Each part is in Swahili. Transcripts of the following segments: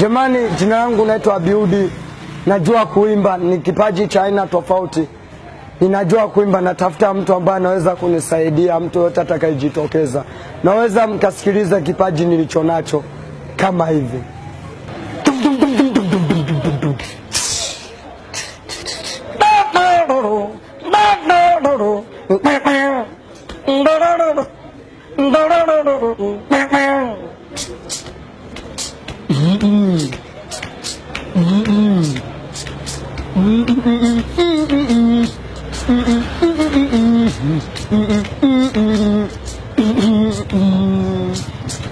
Jamani, jina langu naitwa Abiudi. Najua kuimba, ni kipaji cha aina tofauti. Ninajua kuimba, natafuta mtu ambaye anaweza kunisaidia, mtu yote atakayejitokeza. Naweza mkasikiliza kipaji nilichonacho kama hivi.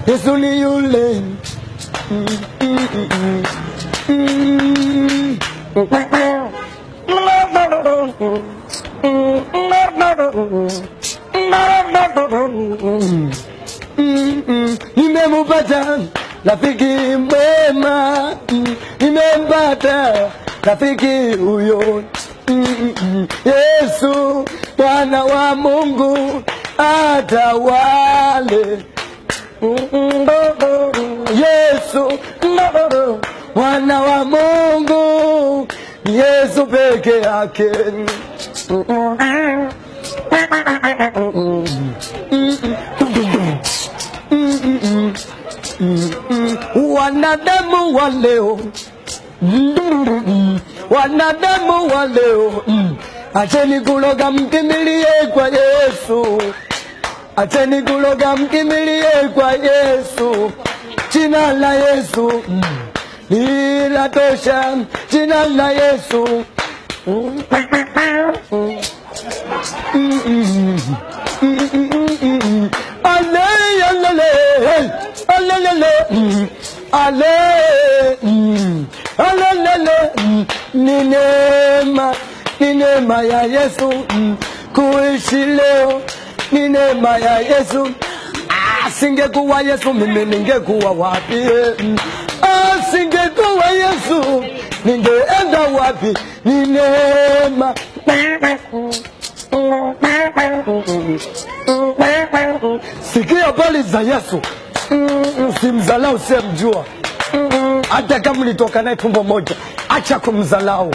Yesu ni yule. Nimempata rafiki mwema, nimempata rafiki huyo. Yesu Bwana wa Mungu atawale. Yesu Bwana wa Mungu, Yesu peke yake. Wanadamu wa leo, wanadamu wa leo, acheni kuloga, mkimbilie kwa Yesu. Acheni kuloga, mkimbilie kwa Yesu. Jina la Yesu linatosha, jina la Yesu. Ni neema ya Yesu kuishi leo, ni neema ya Yesu. Singekuwa Yesu mimi ningekuwa wapi? Singekuwa Yesu ningeenda wapi? Ni neema. Sikia habari za Yesu, usimdharau usiyemjua. Hata kama ulitoka naye tumbo moja, acha kumdharau.